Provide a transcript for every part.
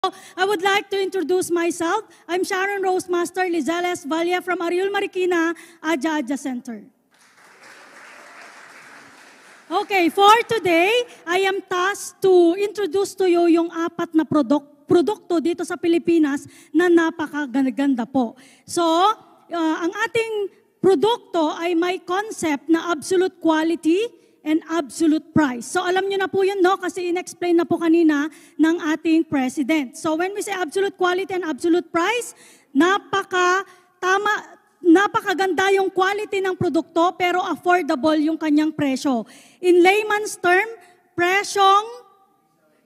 I would like to introduce myself. I'm Sharon Rose Master Lizales Valia from Ariul Marikina, Adja Center. Okay, for today, I am tasked to introduce to you yung apat na produkto dito sa Pilipinas na napakaganda po. So, ang ating produkto ay may concept na absolute quality and absolute price. So alam nyo na po yun, no? Kasi in-explain na po kanina ng ating president. So when we say absolute quality and absolute price, napakaganda yung quality ng produkto pero affordable yung kanyang presyo. In layman's term, presyong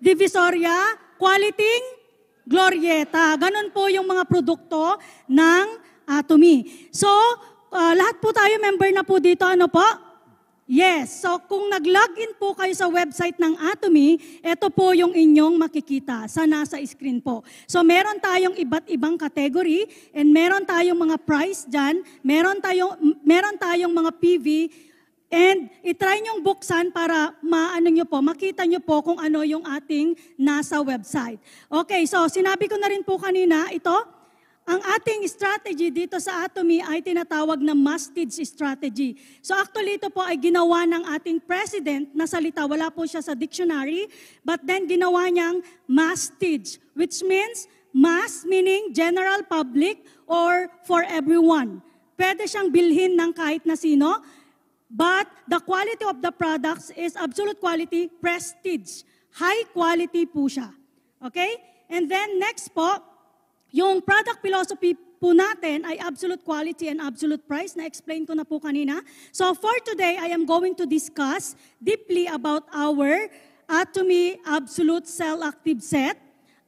divisoria, quality glorieta. Ganon po yung mga produkto ng Atomy. So lahat po tayo member na po dito, ano po? Yes, so kung nag-login po kayo sa website ng Atomy, ito po yung inyong makikita sa nasa screen po. So meron tayong iba't ibang category and meron tayong mga price dyan, meron tayong mga PV and itry nyong buksan para makita nyo po kung ano yung ating nasa website. Okay, so sinabi ko na rin po kanina, ito, ang ating strategy dito sa Atomy ay tinatawag na mastage strategy. So actually ito po ay ginawa ng ating president na salita. Wala po siya sa dictionary, but then ginawa niyang mastage, which means mass meaning general public or for everyone. Pwede siyang bilhin ng kahit na sino, but the quality of the products is absolute quality, prestige. High quality po siya. Okay? And then next po, yung product philosophy po natin ay absolute quality and absolute price. Na-explain ko na po kanina. So for today, I am going to discuss deeply about our Atomy Absolute Cell Active Set,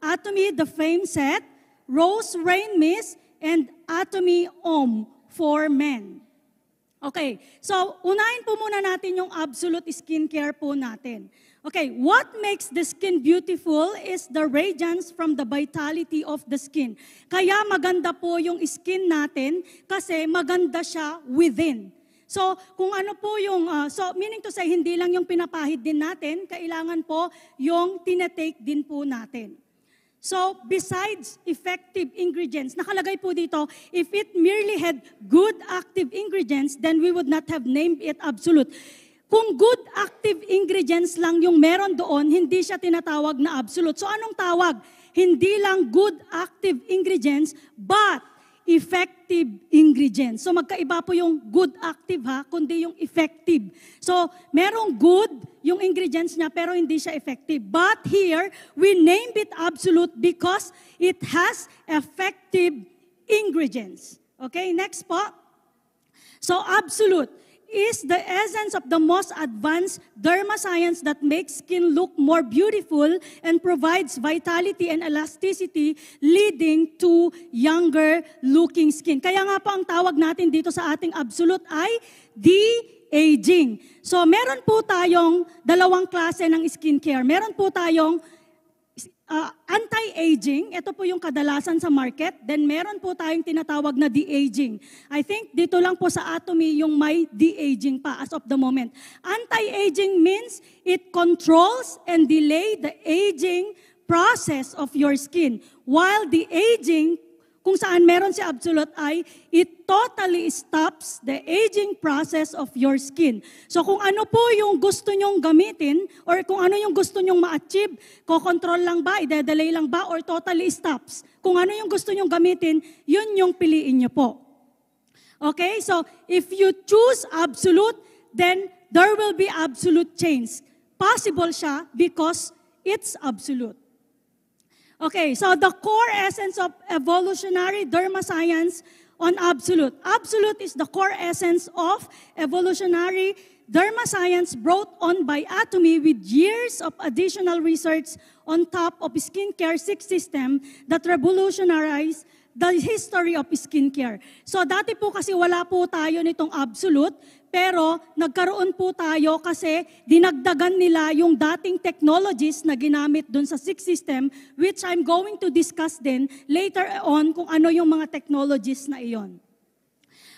Atomy The Fame Set, Rose Rain Mist, and Atomy Om for Men. Okay, so unahin po muna natin yung absolute skincare po natin. Okay, what makes the skin beautiful is the radiance from the vitality of the skin. Kaya maganda po yung skin natin kasi maganda siya within. So, kung ano po yung, meaning to say, hindi lang yung pinapahid din natin, kailangan po yung tinetake din po natin. So, besides effective ingredients, nakalagay po dito, if it merely had good active ingredients, then we would not have named it absolute. Kung good active ingredients lang yung meron doon, hindi siya tinatawag na absolute. So anong tawag? Hindi lang good active ingredients, but effective ingredients. So magkaiba po yung good active kundi yung effective. So merong good yung ingredients niya pero hindi siya effective. But here, we named it absolute because it has effective ingredients. Okay, next po. So absolute is the essence of the most advanced derma science that makes skin look more beautiful and provides vitality and elasticity leading to younger looking skin. Kaya nga po ang tawag natin dito sa ating absolute ay de-aging. So meron po tayong dalawang klase ng skincare. Meron po tayong anti-aging, ito po yung kadalasan sa market. Then meron po tayong tinatawag na de-aging. I think dito lang po sa Atomy yung may de-aging pa as of the moment. Anti-aging means it controls and delay the aging process of your skin. While de-aging, kung saan meron si absolute ay, it totally stops the aging process of your skin. So kung ano po yung gusto nyong gamitin, or kung ano yung gusto nyong ma-achieve, kokontrol lang ba, i-delay lang ba, or totally stops. Kung ano yung gusto nyong gamitin, yun yung piliin nyo po. Okay, so if you choose absolute, then there will be absolute change. Possible siya because it's absolute. Okay, so the core essence of evolutionary derma science on absolute. Absolute is the core essence of evolutionary derma science brought on by Atomy with years of additional research on top of skincare system that revolutionized the history of skincare. So dati po kasi wala po tayo nitong absolute, pero nagkaroon po tayo kasi dinagdagan nila yung dating technologies na ginamit dun sa Six System, which I'm going to discuss din later on kung ano yung mga technologies na iyon.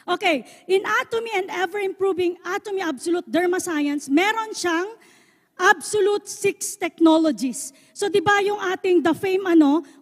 Okay, in Atomy and ever-improving Atomy Absolute Derma Science, meron siyang absolute 6 technologies. So di ba yung ating the fame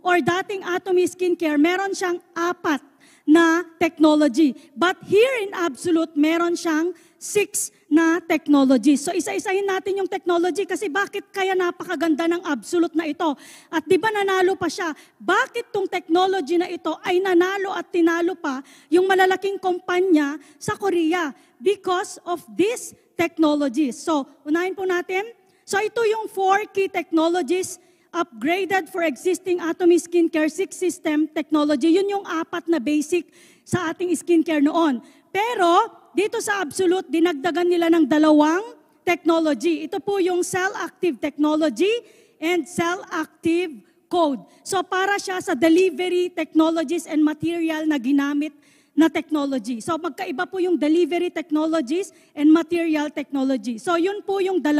or dating Atomy Skincare, meron siyang 4 na technology. But here in absolute, meron siyang 6 na technology. So isa-isahin natin yung technology kasi bakit kaya napakaganda ng absolute na ito? At di ba nanalo pa siya? Bakit tong technology na ito ay nanalo at tinalo pa yung malalaking kumpanya sa Korea? Because of this technology. So unahin po natin. So ito yung 4 key technologies upgraded for existing Atomy Skincare 6 system technology. Yun yung 4 na basic sa ating skincare noon. Pero dito sa Absolute, dinagdagan nila ng 2 technology. Ito po yung cell-active technology and cell-active code. So para siya sa delivery technologies and material na ginamit na technology. So magkaiba po yung delivery technologies and material technology. So yun po yung 2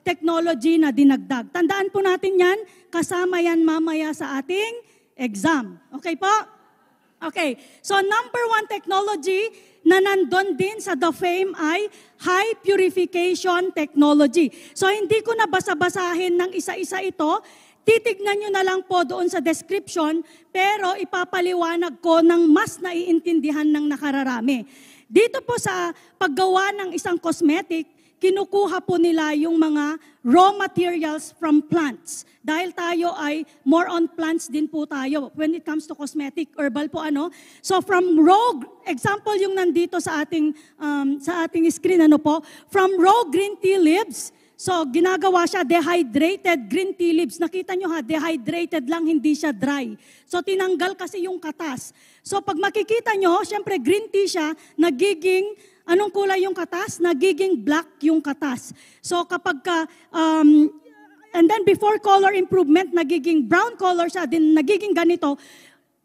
technology na dinagdag. Tandaan po natin yan, kasama yan mamaya sa ating exam. Okay po? Okay. So number 1 technology na nandun din sa The Fame ay high purification technology. So hindi ko na basa-basahin ng isa-isa ito. Titignan nyo na lang po doon sa description, pero ipapaliwanag ko ng mas naiintindihan ng nakararami. Dito po sa paggawa ng isang cosmetic, kinukuha po nila yung mga raw materials from plants. Dahil tayo ay more on plants din po tayo when it comes to cosmetic, herbal po So from raw, example yung nandito sa ating screen from raw green tea leaves. So, ginagawa siya, dehydrated green tea leaves. Nakita nyo dehydrated lang, hindi siya dry. So, tinanggal kasi yung katas. So, pag makikita nyo, syempre green tea siya, nagiging, anong kulay yung katas? Nagiging black yung katas. So, kapag and then before color improvement, nagiging brown color siya, din nagiging ganito,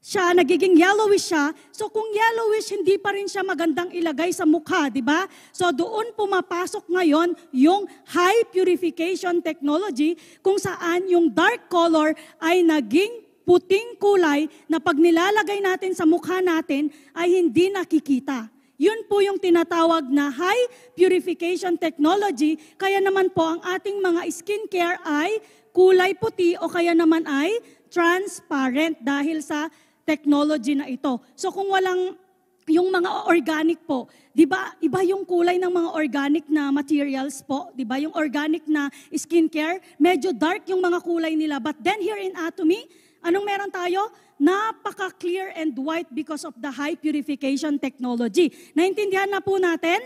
siya, nagiging yellowish siya. So kung yellowish, hindi pa rin siya magandang ilagay sa mukha, di ba? So doon pumapasok ngayon yung high purification technology kung saan yung dark color ay naging puting kulay na pag nilalagay natin sa mukha natin ay hindi nakikita. Yun po yung tinatawag na high purification technology. Kaya naman po ang ating mga skincare ay kulay puti o kaya naman ay transparent dahil sa technology na ito. So kung walang yung mga organic po, 'di ba? Iba yung kulay ng mga organic na materials po, 'di ba? Yung organic na skincare, medyo dark yung mga kulay nila. But then here in Atomy, anong meron tayo? Napaka-clear and white because of the high purification technology. Naintindihan na po natin?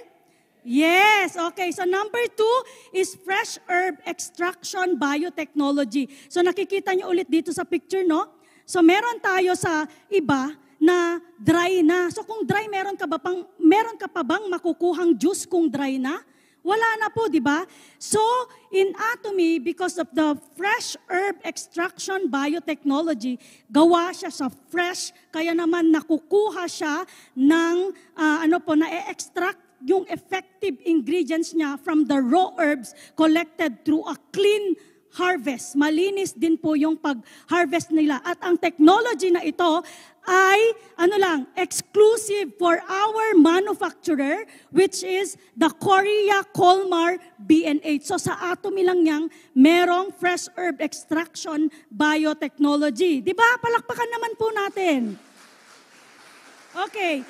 Yes, okay. So number 2 is fresh herb extraction biotechnology. So nakikita niyo ulit dito sa picture, no? So meron tayo sa iba na dry na. So kung dry, meron ka pa bang makukuhang juice kung dry na? Wala na po, di ba? So in Atomy, because of the fresh herb extraction biotechnology, gawa siya sa fresh, kaya naman nakukuha siya ng na-extract yung effective ingredients niya from the raw herbs collected through a clean harvest. Malinis din po yung pag-harvest nila. At ang technology na ito ay exclusive for our manufacturer, which is the Korea Colmar B&H. So sa Atomy lang yang merong fresh herb extraction biotechnology. Di ba? Palakpakan naman po natin. Okay.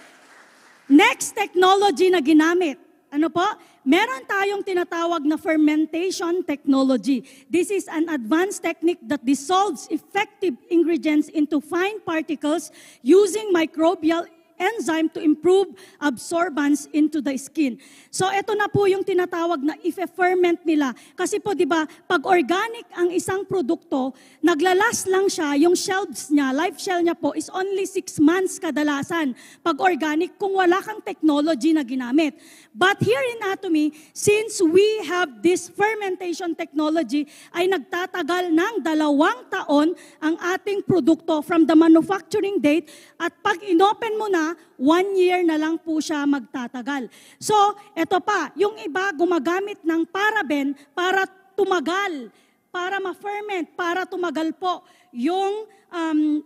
Next technology na ginamit. Ano po? Meron tayong tinatawag na fermentation technology. This is an advanced technique that dissolves effective ingredients into fine particles using microbial enzyme to improve absorbance into the skin. So ito na po yung tinatawag na i-ferment nila. Kasi po 'di ba, pag organic ang isang produkto, naglalas lang siya, yung shelves niya, life shelf niya po is only 6 months kadalasan. Pag organic, kung wala kang technology na ginamit. But here in Atomy, since we have this fermentation technology, ay nagtatagal ng 2 taon ang ating produkto from the manufacturing date, at pag inopen mo na, 1 year na lang po siya magtatagal. So, eto pa, yung iba gumagamit ng paraben para tumagal, para ma-ferment, para tumagal po yung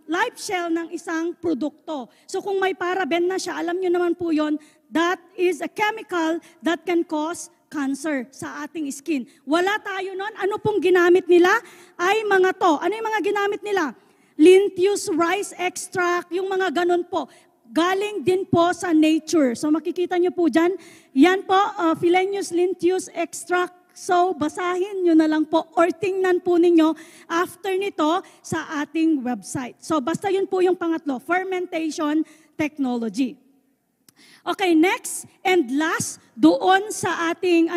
life shell ng isang produkto. So kung may paraben na siya, alam nyo naman po yon, that is a chemical that can cause cancer sa ating skin. Wala tayo nun. Ano pong ginamit nila? Ay mga to. Ano yung mga ginamit nila? Lintius rice extract, yung mga ganun po. Galing din po sa nature. So makikita nyo po dyan. Yan po, Philenius lintius extract. So basahin nyo na lang po or tingnan po ninyo after nito sa ating website. So basta yun po yung pangatlo, fermentation technology. Okay, next and last, doon sa ating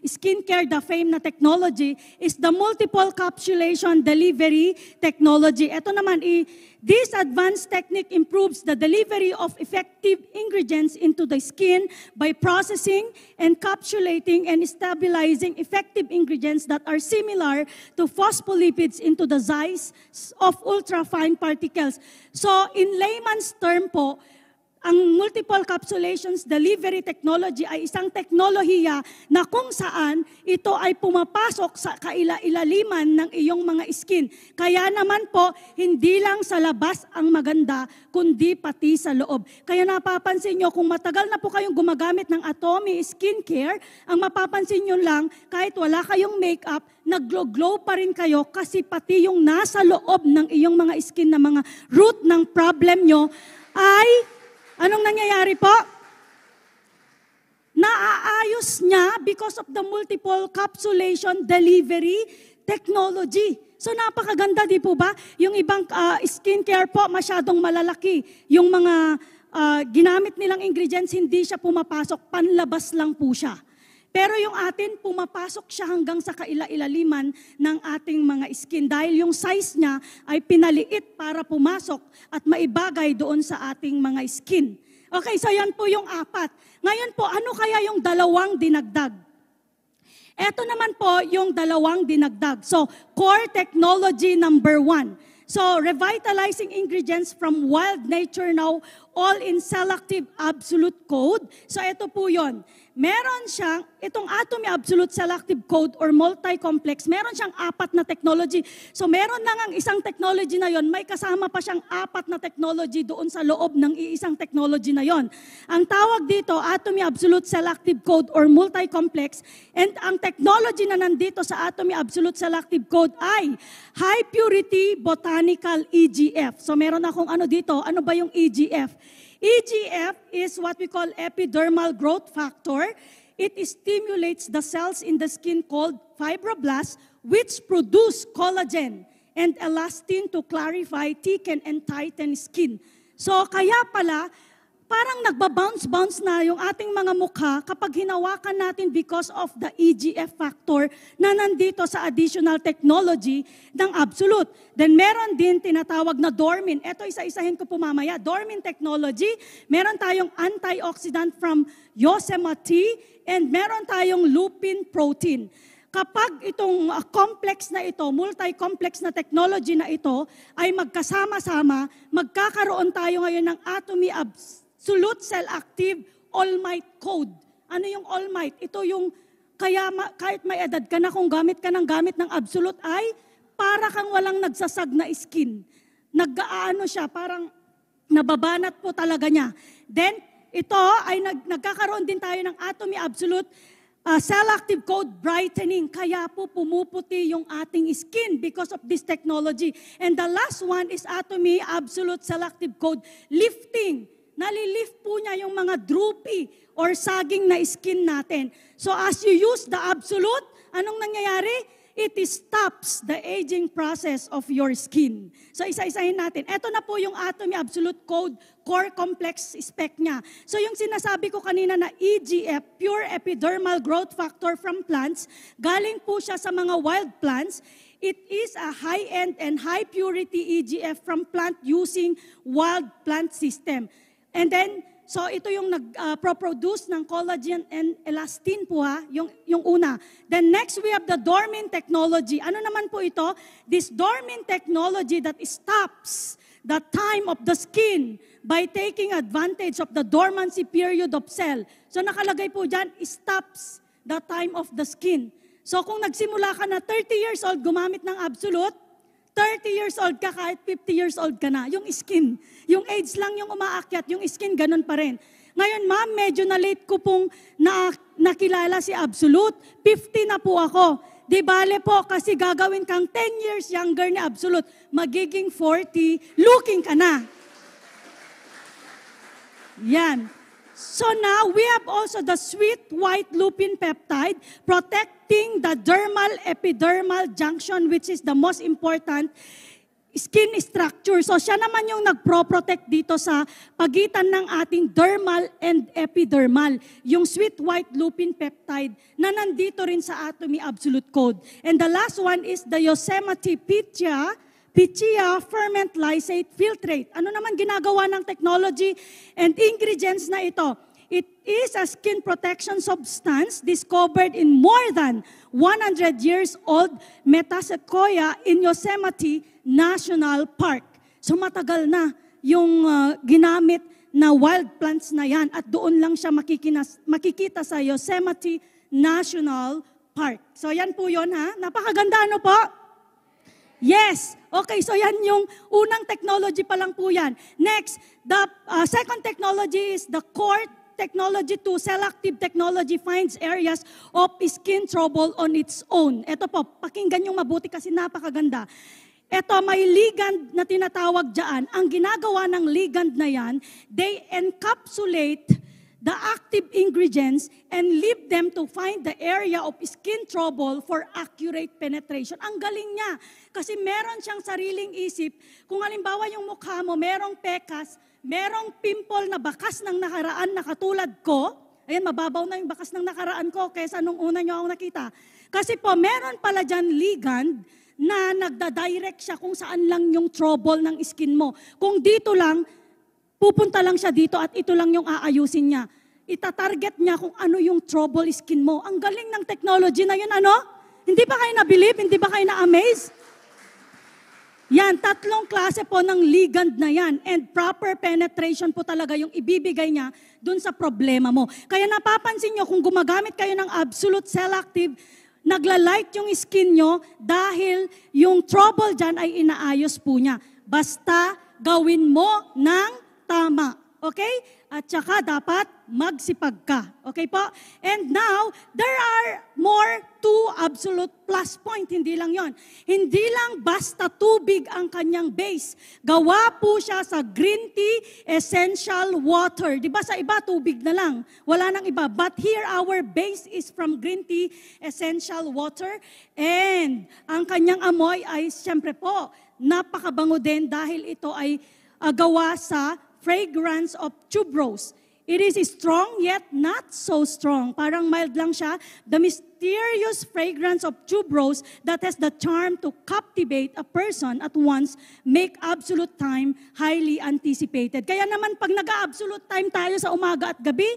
skincare, the fame na technology is the multiple capsulation delivery technology. Ito naman, this advanced technique improves the delivery of effective ingredients into the skin by processing, encapsulating, and stabilizing effective ingredients that are similar to phospholipids into the size of ultrafine particles. So, in layman's term po, ang multiple capsulations delivery technology ay isang teknolohiya na kung saan ito ay pumapasok sa kaila-ilaliman ng iyong mga skin. Kaya naman po, hindi lang sa labas ang maganda, kundi pati sa loob. Kaya napapansin nyo, kung matagal na po kayong gumagamit ng Atomy Skincare, ang mapapansin nyo lang, kahit wala kayong makeup, nag-glow pa rin kayo kasi pati yung nasa loob ng iyong mga skin na mga root ng problem nyo ay anong nangyayari po? Naaayos niya because of the multiple capsulation delivery technology. So napakaganda, di po ba? Yung ibang skincare po masyadong malalaki. Yung mga ginamit nilang ingredients, hindi siya pumapasok, panlabas lang po siya. Pero yung atin, pumapasok siya hanggang sa kaila-ilaliman ng ating mga skin dahil yung size niya ay pinaliit para pumasok at maibagay doon sa ating mga skin. Okay, so yan po yung 4. Ngayon po, ano kaya yung 2 dinagdag? Ito naman po yung 2 dinagdag. So, core technology number 1. So, revitalizing ingredients from wild nature now, all in selective absolute code. So, ito po yun. Meron siyang, itong Atomy Absolute Selective Code or multi-complex, meron siyang 4 na technology. So meron na ngang isang technology na yon, may kasama pa siyang 4 na technology doon sa loob ng iisang technology na yon. Ang tawag dito, Atomy Absolute Selective Code or multi-complex, and ang technology na nandito sa Atomy Absolute Selective Code ay High Purity Botanical EGF. So meron akong ano dito, ano ba yung EGF? EGF is what we call epidermal growth factor. It stimulates the cells in the skin called fibroblasts, which produce collagen and elastin to clarify, thicken, and tighten skin. So kaya pala, parang nagbabounce-bounce na yung ating mga mukha kapag hinawakan natin because of the EGF factor na nandito sa additional technology ng Absolute. Then meron din tinatawag na Dormin. Ito isa-isahin ko po mamaya. Dormin technology, meron tayong antioxidant from Yosemite and meron tayong lupin protein. Kapag itong complex na ito, multi-complex na technology na ito ay magkasama-sama, magkakaroon tayo ngayon ng Atomy Absolute Cell Active All Might Code. Ano yung All Might? Ito yung kaya kahit may edad ka na, kung gamit ka ng Absolute ay para kang walang nagsasag na skin. Nag-aano siya, parang nababanat po talaga niya. Then, ito ay nagkakaroon din tayo ng Atomy Absolute Cell Active Code Brightening. Kaya po pumuputi yung ating skin because of this technology. And the last one is Atomy Absolute Cell Active Code Lifting. Nalilift po niya yung mga droopy or saging na skin natin. So as you use the Absolute, anong nangyayari? It stops the aging process of your skin. So isa-isahin natin. Ito na po yung Atomy Absolute Code Core Complex Spec niya. So yung sinasabi ko kanina na EGF, Pure Epidermal Growth Factor from plants, galing po siya sa mga wild plants. It is a high-end and high-purity EGF from plant using wild plant system. And then, so ito yung nag-produce ng collagen and elastin po yung una. Then next we have the Dormin technology. Ano naman po ito? This Dormin technology that stops the time of the skin by taking advantage of the dormancy period of cell. So nakalagay po dyan, stops the time of the skin. So kung nagsimula ka na 30 years old gumamit ng Absolute, 30 years old ka, kahit 50 years old ka na, yung skin, yung age lang yung umaakyat, yung skin ganun pa rin. Ngayon ma'am, medyo na late ko pong nakilala si Absolute. 50 na po ako. Di bale po, kasi gagawin kang 10 years younger ni Absolute. Magiging 40, looking ka na. Yan. So now, we have also the sweet white lupin peptide protecting the dermal-epidermal junction, which is the most important skin structure. So siya naman yung nagpro-protect dito sa pagitan ng ating dermal and epidermal. Yung sweet white lupin peptide na nandito rin sa Atomy Absolute Code. And the last one is the Yosemite Pichia ferment lysate filtrate. Ano naman ginagawa ng technology and ingredients na ito? It is a skin protection substance discovered in more than 100 years old Metasequoia in Yosemite National Park. So matagal na yung ginamit na wild plants na yan at doon lang siya makikita sa Yosemite National Park. So yan po yun ha. Napakaganda ano po? Yes. Okay, so yan yung unang technology pa lang po yan. Next, the second technology is the core technology to selective technology finds areas of skin trouble on its own. Ito po, pakinggan yung mabuti kasi napakaganda. Ito, may ligand na tinatawag dyan. Ang ginagawa ng ligand na yan, they encapsulate the active ingredients and leave them to find the area of skin trouble for accurate penetration. Ang galing niya. Kasi meron siyang sariling isip. Kung halimbawa yung mukha mo, merong pekas, merong pimple na bakas ng nakaraan na katulad ko. Ayan, mababaw na yung bakas ng nakaraan ko kaysa nung una nyo ako nakita. Kasi po, meron pala dyan ligand na nagda-direct siya kung saan lang yung trouble ng skin mo. Kung dito lang, pupunta lang siya dito at ito lang yung aayusin niya. Itatarget niya kung ano yung trouble skin mo. Ang galing ng technology na yun, ano? Hindi ba kayo na-believe? Hindi ba kayo na-amaze? Yan, 3 klase po ng ligand na yan. And proper penetration po talaga yung ibibigay niya dun sa problema mo. Kaya napapansin nyo, kung gumagamit kayo ng Absolute Selective, naglalight yung skin nyo dahil yung trouble dyan ay inaayos po niya. Basta gawin mo ng tama. Okay? At saka dapat magsipag ka. Okay po? And now, there are more 2 absolute plus point. Hindi lang yon. Hindi lang basta tubig ang kanyang base. Gawa po siya sa green tea essential water. Di ba sa iba, tubig na lang. Wala nang iba. But here, our base is from green tea essential water. And ang kanyang amoy ay, siyempre po, napakabango din dahil ito ay gawa sa fragrance of tuberose. It is strong yet not so strong. Parang mild lang siya. The mysterious fragrance of tuberose that has the charm to captivate a person at once make absolute time highly anticipated. Kaya naman pag nag-absolute time tayo sa umaga at gabi,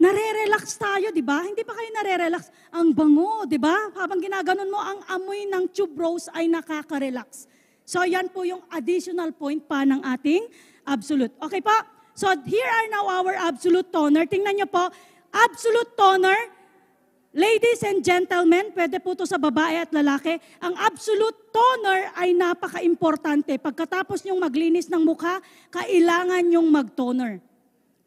nare-relax tayo, di ba? Hindi pa kayo nare-relax? Ang bango, di ba? Habang ginaganon mo, ang amoy ng tuberose ay nakaka-relax. So yan po yung additional point pa ng ating Absolute. Okay po? So here are now our Absolute Toner. Tingnan nyo po, Absolute Toner, ladies and gentlemen, pwede po ito sa babae at lalaki. Ang Absolute Toner ay napaka-importante. Pagkatapos nyong maglinis ng mukha, kailangan nyong mag-toner.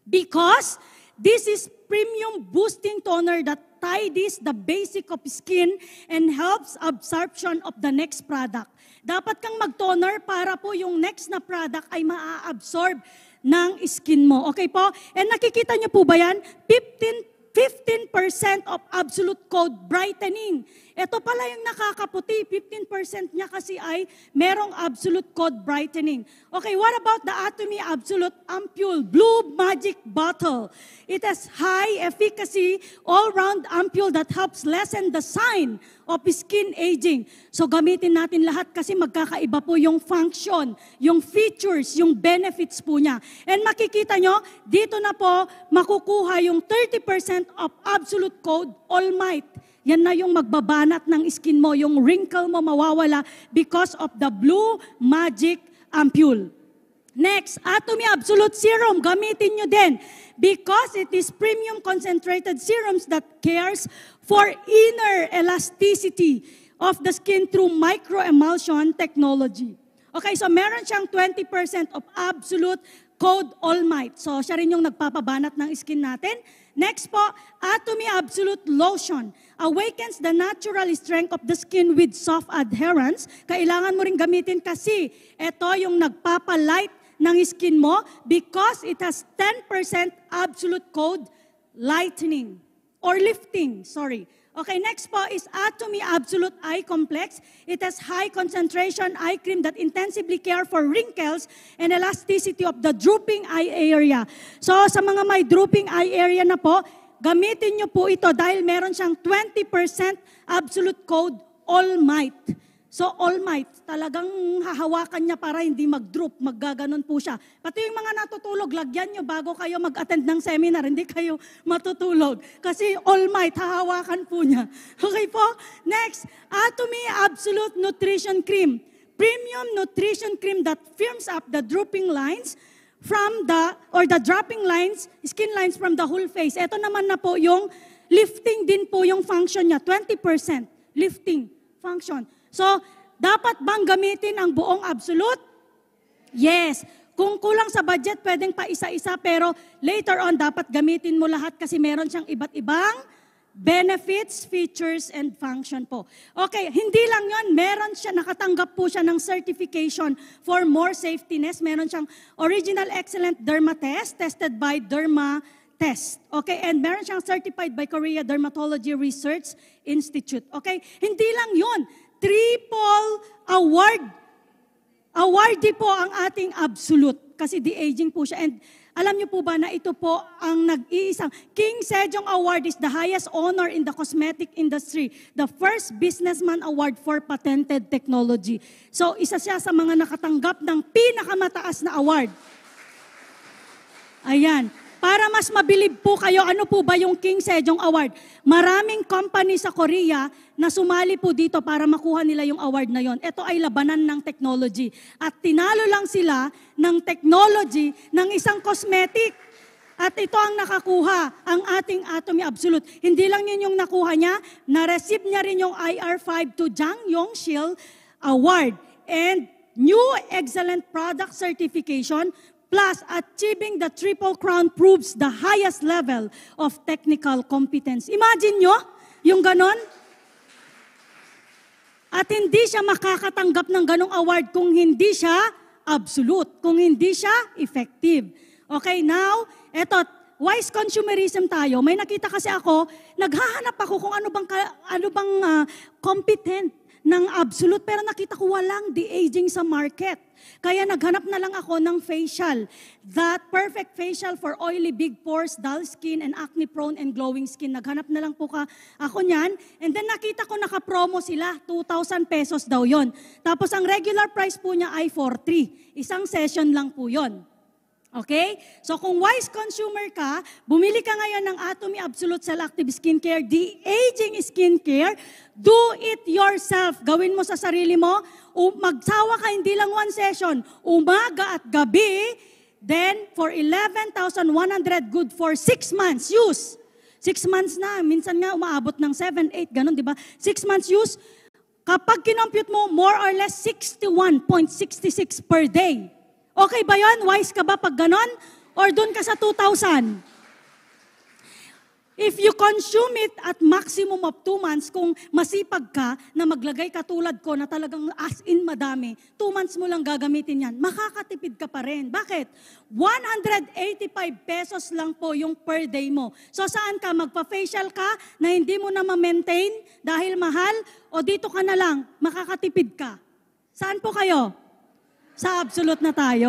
Because this is premium boosting toner that tidies the basic of skin and helps absorption of the next product. Dapat kang mag-toner para po yung next na product ay maa-absorb ng skin mo. Okay po? And nakikita niyo po ba yan? 15% of Absolute Code brightening. Ito pala yung nakakaputi. 15% niya kasi ay merong Absolute Code brightening. Okay, what about the Atomy Absolute Ampule Blue Magic Bottle? It has high efficacy all-round ampule that helps lessen the sign of skin aging. So gamitin natin lahat kasi magkakaiba po yung function, yung features, yung benefits po niya. And makikita nyo, dito na po makukuha yung 30% of Absolute Code All Might. Yan na yung magbabanat ng skin mo, yung wrinkle mo mawawala because of the Blue Magic Ampule. Next, Atomy Absolute Serum, gamitin nyo din because it is premium concentrated serums that cares for inner elasticity of the skin through microemulsion technology. Okay, so meron siyang 20% of absolute code all might. So siya rin yung nagpapabanat ng skin natin. Next po, Atomy Absolute Lotion. Awakens the natural strength of the skin with soft adherence. Kailangan mo rin gamitin kasi ito yung nagpapalight ng skin mo because it has 10% absolute code lightening or lifting, sorry. Okay, next po is Atomy Absolute Eye Complex. It has high concentration eye cream that intensively care for wrinkles and elasticity of the drooping eye area. So sa mga may drooping eye area na po, gamitin nyo po ito dahil meron siyang 20% absolute code all might. So all might, talagang hahawakan niya para hindi mag-droop, maggaganon po siya. Pati yung mga natutulog, lagyan nyo bago kayo mag-attend ng seminar, hindi kayo matutulog. Kasi all might, hahawakan po niya. Okay po? Next, Atomy Absolute Nutrition Cream. Premium nutrition cream that firms up the drooping lines from the dropping lines, skin lines from the whole face. Ito naman na po yung lifting din po yung function niya, 20% lifting function. So, dapat bang gamitin ang buong absolute? Yes. Kung kulang sa budget, pwedeng pa isa-isa, pero later on, dapat gamitin mo lahat kasi meron siyang iba't ibang benefits, features, and function po. Okay, hindi lang yon, meron siya, nakatanggap po siya ng certification for more safetyness. Meron siyang Original Excellent Derma Test, tested by Derma Test. Okay, and meron siyang certified by Korea Dermatology Research Institute. Okay, hindi lang yon, triple award. Awardee po ang ating absolute kasi de-aging po siya. And alam niyo po ba na ito po ang nag-iisang King Sejong Award is the highest honor in the cosmetic industry. The first businessman award for patented technology. So isa siya sa mga nakatanggap ng pinakamataas na award. Ayan. Para mas mabilib po kayo, ano po ba yung King Sejong Award? Maraming company sa Korea na sumali po dito para makuha nila yung award na yon. Ito ay labanan ng technology. At tinalo lang sila ng technology ng isang cosmetic. At ito ang nakakuha, ang ating Atomy Absolute. Hindi lang yun yung nakuha niya, na-receive niya rin yung IR5 to Jang Yongshil Award. And New Excellent Product Certification, plus achieving the Triple Crown proves the highest level of technical competence. Imagine nyo, yung ganon. At hindi siya makakatanggap ng ganong award kung hindi siya absolute, kung hindi siya effective. Okay, now, eto, wise consumerism tayo. May nakita kasi ako, naghahanap ako kung ano bang competent ng absolute, pero nakita ko walang de-aging sa market. Kaya naghanap na lang ako ng facial. That perfect facial for oily, big pores, dull skin, and acne-prone and glowing skin. Naghanap na lang po ako niyan. And then nakita ko naka-promo sila, 2,000 pesos daw yon. Tapos ang regular price po niya ay 4,300. Isang session lang po yon. Okay? So kung wise consumer ka, bumili ka ngayon ng Atomy Absolute Cell Active Skincare, de-aging skincare, do it yourself. Gawin mo sa sarili mo. Magsawa ka, hindi lang one session. Umaga at gabi, then for 11,100, good for 6 months use. 6 months na, minsan nga umaabot ng 7, 8, ganun, di ba? 6 months use, kapag kinompute mo, more or less 61.66 per day. Okay ba yun? Wise ka ba pag ganon? Or doon ka sa 2,000? If you consume it at maximum of 2 months, kung masipag ka na maglagay katulad ko na talagang as in madami, 2 months mo lang gagamitin yan, makakatipid ka pa rin. Bakit? 185 pesos lang po yung per day mo. So saan ka? Magpa-facial ka na hindi mo na ma-maintain dahil mahal? O dito ka na lang, makakatipid ka? Saan po kayo? Sa absolute na tayo,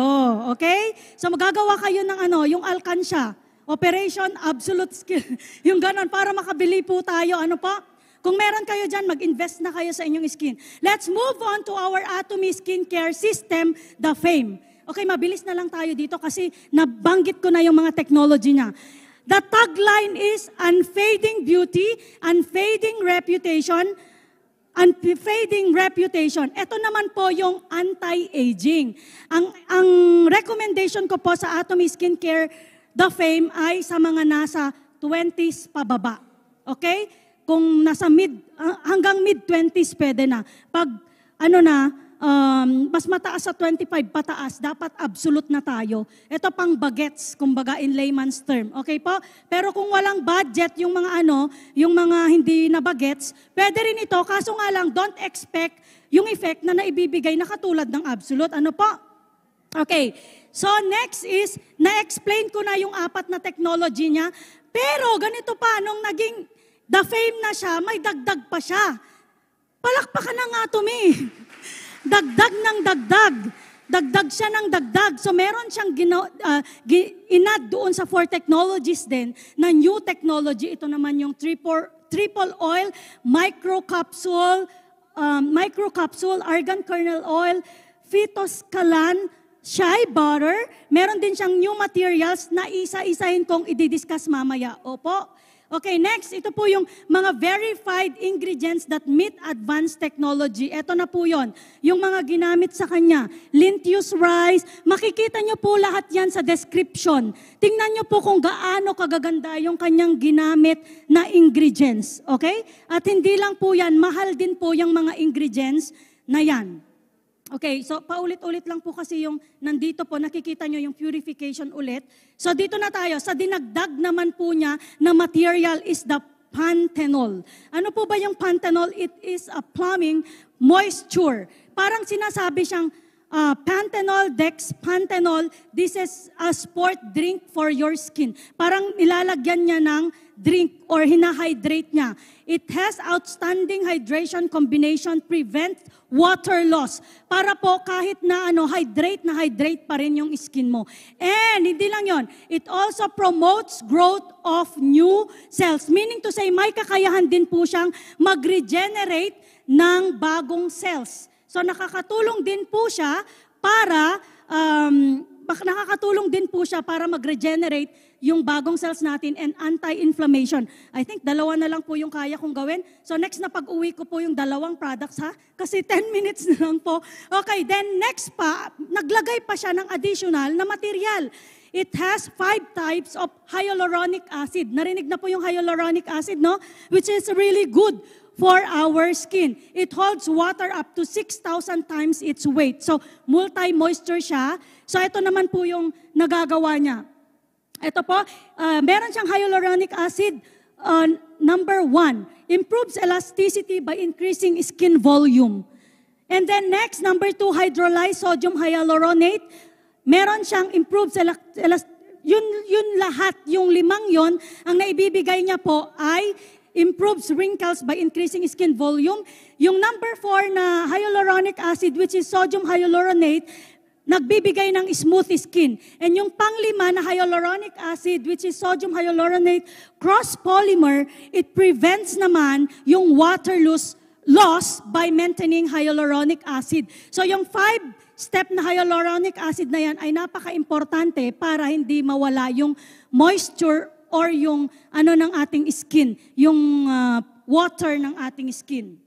okay? So magagawa kayo ng yung alkansya, Operation Absolute Skill, yung ganon, para makabili po tayo, ano po? Kung meron kayo dyan, mag-invest na kayo sa inyong skin. Let's move on to our Atomy Skincare System, the FAME. Okay, mabilis na lang tayo dito kasi nabanggit ko na yung mga technology niya. The tagline is unfading beauty, unfading reputation, unfading reputation. Ito naman po yung anti-aging. Ang recommendation ko po sa Atomy Skincare, the FAME, ay sa mga nasa 20s pababa. Okay? Kung nasa hanggang mid-20s pwede na. Pag mas mataas sa 25 pataas, dapat absolute na tayo. Ito pang bagets, kumbaga in layman's term. Okay po? Pero kung walang budget, yung mga hindi na bagets, pwede rin ito, kaso nga lang, don't expect yung effect na naibibigay na katulad ng absolute. Ano po? Okay. So next is, na-explain ko na yung 4 na technology niya, pero ganito pa, nung naging the fame na siya, may dagdag pa siya. Palakpakan na nga tumi. Dagdag ng dagdag. Dagdag siya ng dagdag. So meron siyang inad doon sa 4 technologies din na new technology. Ito naman yung triple oil, microcapsule, argan kernel oil, phytoscalan, shea butter. Meron din siyang new materials na isa-isahin kong i-discuss mamaya. Opo. Okay, next, ito po yung mga verified ingredients that meet advanced technology. Ito na po yon, yung mga ginamit sa kanya. Linteous rice, makikita nyo po lahat yan sa description. Tingnan nyo po kung gaano kagaganda yung kanyang ginamit na ingredients. Okay? At hindi lang po yan, mahal din po yung mga ingredients na yan. Okay, so paulit-ulit lang po kasi yung nandito po, nakikita nyo yung purification ulit. So dito na tayo, sa dinagdag naman po niya na material is the panthenol. Ano po ba yung panthenol? It is a plumbing moisture. Parang sinasabi siyang panthenol, dexpanthenol, this is a sport drink for your skin. Parang nilalagyan niya ng drink or hinahydrate niya. It has outstanding hydration combination, prevent water loss. Para po kahit na hydrate pa rin yung skin mo. And hindi lang yon, it also promotes growth of new cells. Meaning to say, may kakayahan din po siyang mag-regenerate ng bagong cells. So nakakatulong din po siya para mag-regenerate yung bagong cells natin and anti-inflammation. I think 2 na lang po yung kaya kong gawin. So next na pag-uwi ko po yung 2 products ha. Kasi 10 minutes na lang po. Okay, then next pa, naglagay pa siya ng additional na material. It has 5 types of hyaluronic acid. Narinig na po yung hyaluronic acid, no? Which is really good for our skin. It holds water up to 6,000 times its weight. So, multi-moisture siya. So, ito naman po yung nagagawa niya. Ito po, meron siyang hyaluronic acid. Number 1, improves elasticity by increasing skin volume. And then next, number 2, hydrolyzed sodium hyaluronate. Meron siyang improves yun lahat, yung 5 yon, ang naibibigay niya po ay improves wrinkles by increasing skin volume. Yung number 4 na hyaluronic acid, which is sodium hyaluronate, nagbibigay ng smooth skin. And yung pang-5 na hyaluronic acid, which is sodium hyaluronate cross-polymer, it prevents naman yung water loss by maintaining hyaluronic acid. So yung 5-step na hyaluronic acid na yan ay napaka-importante para hindi mawala yung moisture or yung ng ating skin, yung water ng ating skin.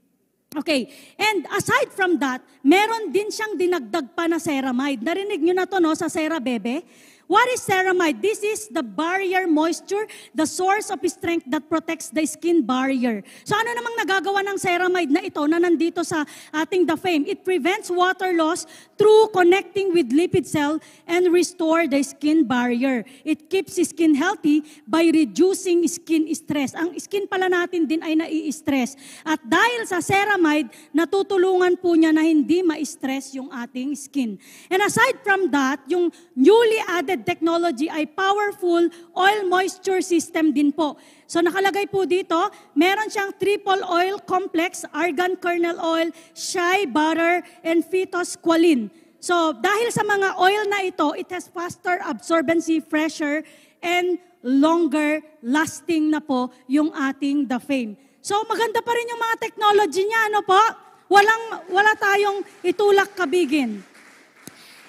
Okay, and aside from that, meron din siyang dinagdag pa na ceramide. Narinig nyo na to sa CeraBebe? What is ceramide? This is the barrier moisture, the source of strength that protects the skin barrier. So ano namang nagagawa ng ceramide na ito na nandito sa ating The Fame? It prevents water loss through connecting with lipid cell and restore the skin barrier. It keeps skin healthy by reducing skin stress. Ang skin pala natin din ay nai-stress. At dahil sa ceramide, natutulungan po niya na hindi ma-stress yung ating skin. And aside from that, yung newly added technology ay powerful oil moisture system din po. So nakalagay po dito, meron siyang triple oil complex, argan kernel oil, shea butter, and phytosqualene. So dahil sa mga oil na ito, it has faster absorbency, fresher, and longer lasting na po yung ating The Fame. So maganda pa rin yung mga technology niya, ano po? Wala tayong itulak kabigin.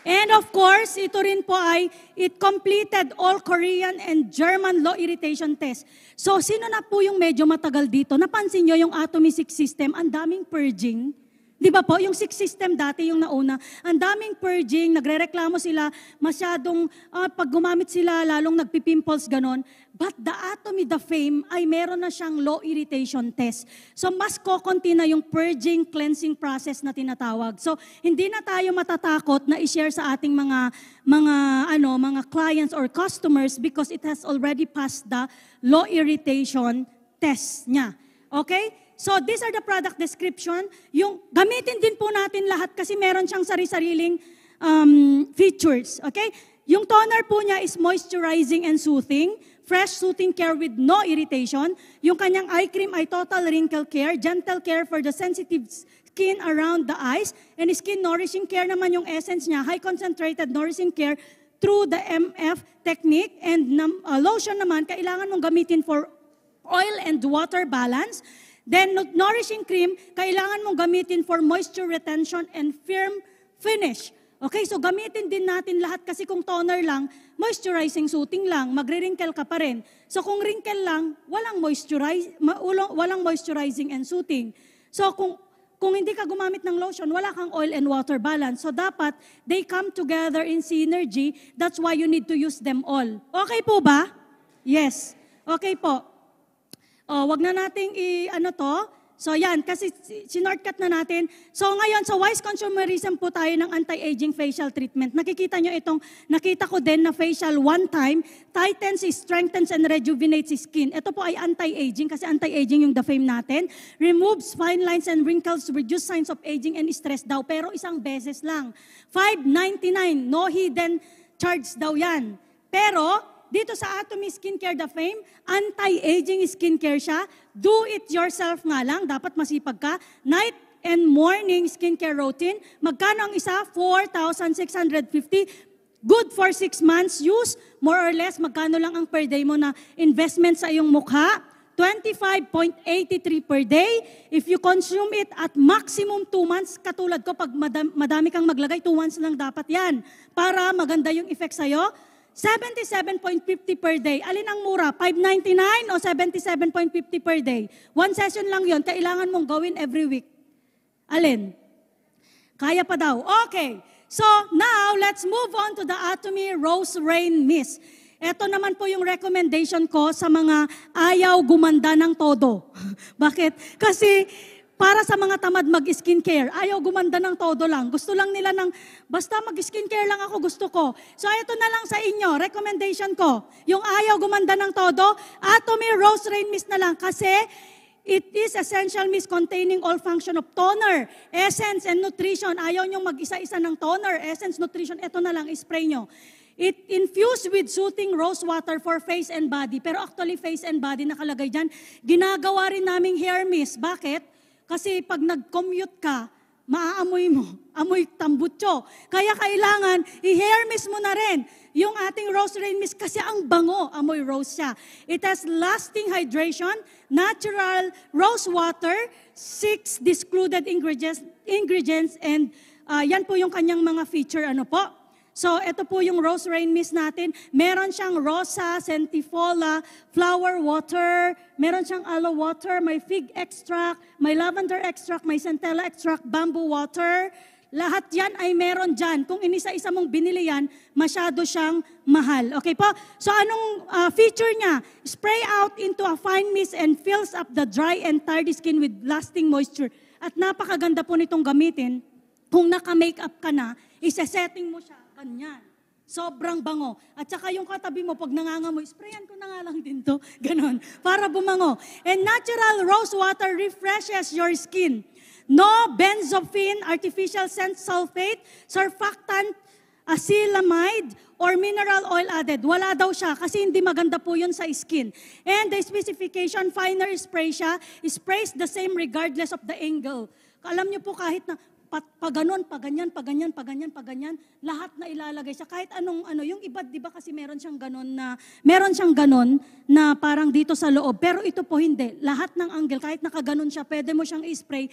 And of course, ito rin po ay, it completed all Korean and German low irritation test. So, sino na po yung medyo matagal dito? Napansin nyo yung atomic system, ang daming purging. Di ba po, yung six system dati, yung nauna, ang daming purging, nagrereklamo sila, masyadong, pag gumamit sila, lalong nagpipimples, ganon. But the Atomy, the Fame, ay meron na siyang low irritation test. So, mas kokonti na yung purging, cleansing process na tinatawag. So, hindi na tayo matatakot na i-share sa ating mga clients or customers because it has already passed the low irritation test niya. Okay? So, these are the product description. Yung gamitin din po natin lahat kasi meron siyang sari-sariling features. Okay? Yung toner po niya is moisturizing and soothing. Fresh soothing care with no irritation. Yung kanyang eye cream ay total wrinkle care. Gentle care for the sensitive skin around the eyes. And skin nourishing care naman yung essence niya. High concentrated nourishing care through the MF technique. And lotion naman, kailangan mong gamitin for oil and water balance. Then, nourishing cream, kailangan mong gamitin for moisture retention and firm finish. Okay, so gamitin din natin lahat kasi kung toner lang, moisturizing soothing lang, magre-wrinkle ka pa rin. So kung wrinkle lang, walang moisturizing and soothing. So kung hindi ka gumamit ng lotion, wala kang oil and water balance. So dapat, they come together in synergy. That's why you need to use them all. Okay po ba? Yes. Okay po. Wag na nating to. So yan, kasi sinortcut na natin. So ngayon, sa wise consumerism po tayo ng anti-aging facial treatment. Nakikita nyo nakita ko din na facial one time, tightens, strengthens, and rejuvenates skin. Ito po ay anti-aging, kasi anti-aging yung the fame natin. Removes fine lines and wrinkles, reduce signs of aging and stress daw. Pero isang beses lang. $5.99, no hidden charge daw yan. Pero, dito sa Atomy Skincare The Fame, anti-aging skincare siya. Do it yourself nga lang, dapat masipag ka. Night and morning skincare routine. Magkano ang isa? $4,650. Good for 6 months use. More or less, magkano lang ang per day mo na investment sa iyong mukha? $25.83 per day. If you consume it at maximum 2 months, katulad ko, pag madami kang maglagay, 2 months lang dapat yan. Para maganda yung effect sa'yo. $77.50 per day. Alin ang mura? $5.99 o $77.50 per day? 1 session lang yon, kailangan mong gawin every week. Alin? Kaya pa daw. Okay. So now, let's move on to the Atomy Rose Rain Mist. Ito naman po yung recommendation ko sa mga ayaw gumanda ng todo. Bakit? Kasi para sa mga tamad mag-skincare, ayaw gumanda ng todo lang. Gusto lang nila ng, basta mag-skincare lang ako, gusto ko. So ito na lang sa inyo, recommendation ko. Yung ayaw gumanda ng todo, Atomy Rose Rain Mist na lang. Kasi it is essential mist containing all function of toner, essence, and nutrition. Ayaw nyo mag-isa-isa ng toner, essence, nutrition. Ito na lang, spray nyo. It infused with soothing rose water for face and body. Pero actually, face and body nakalagay dyan. Ginagawa rin naming hair mist. Bakit? Kasi pag nag-commute ka, maaamoy mo, amoy tambutso. Kaya kailangan, i-hair mist mo na rin yung ating Rose Rain Mist kasi ang bango, amoy rose siya. It has lasting hydration, natural rose water, 6 discluded ingredients, and yan po yung kanyang mga feature, So, ito po yung Rose Rain Mist natin. Meron siyang rosa, sentifola, flower water, meron siyang aloe water, may fig extract, may lavender extract, may centella extract, bamboo water. Lahat yan ay meron dyan. Kung inisa-isa mong binili yan, masyado siyang mahal. Okay po? So, anong feature niya? Spray out into a fine mist and fills up the dry and tardy skin with lasting moisture. At napakaganda po nitong gamitin. Kung naka-makeup ka na, isa-setting mo siya. Ganyan. Sobrang bango. At saka yung katabi mo, pag nangangamoy, sprayan ko na nga lang din to. Ganon. Para bumango. And natural rose water refreshes your skin. No benzophine, artificial scent sulfate, surfactant, acrylamide, or mineral oil added. Wala daw siya kasi hindi maganda po yun sa skin. And the specification, finer spray siya, sprays the same regardless of the angle. Alam niyo po kahit na paganon, paganyan, lahat na ilalagay siya. Kahit anong, yung iba, di ba kasi meron siyang ganon na parang dito sa loob. Pero ito po hindi. Lahat ng angle, kahit nakaganon siya, pwede mo siyang i-spray.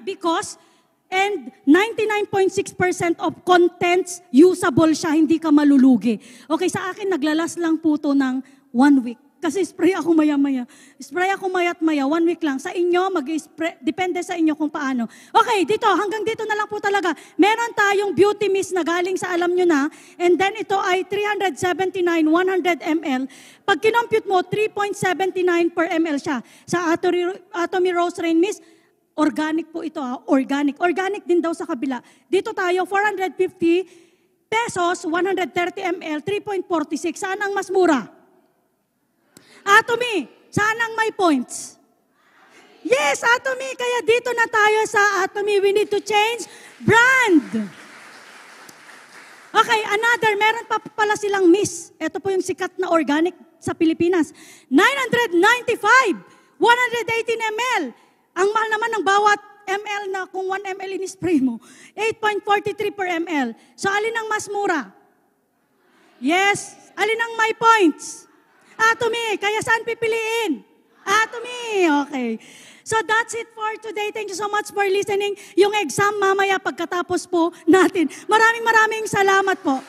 Because, and 99.6% of contents, usable siya, hindi ka malulugi. Okay, sa akin, naglalas lang po to ng 1 week. Kasi spray ako maya-maya. Spray ako maya't-maya, 1 week lang. Sa inyo, mag-spray, depende sa inyo kung paano. Okay, dito, hanggang dito na lang po talaga. Meron tayong beauty mist na galing sa alam nyo na, and then ito ay 379, 100 ml. Pag kinompute mo, 3.79 per ml siya. Sa Atomy Rose Rain Mist, organic po ito, organic. Organic din daw sa kabila. Dito tayo, 450 pesos, 130 ml, 3.46. Saan ang mas mura? Atomy, saan ang may points? Yes, Atomy. Kaya dito na tayo sa Atomy. We need to change brand. Okay, another. Meron pa pala silang Miss. Ito po yung sikat na organic sa Pilipinas. 995, 118 ml. Ang mahal naman ng bawat ml na kung 1 ml in-spray mo. 8.43 per ml. So, alin ang mas mura? Yes. Alin ang may points? Atomy. Kaya saan pipiliin? Atomy. Okay. So that's it for today. Thank you so much for listening. Yung exam mamaya pagkatapos po natin. Maraming salamat po.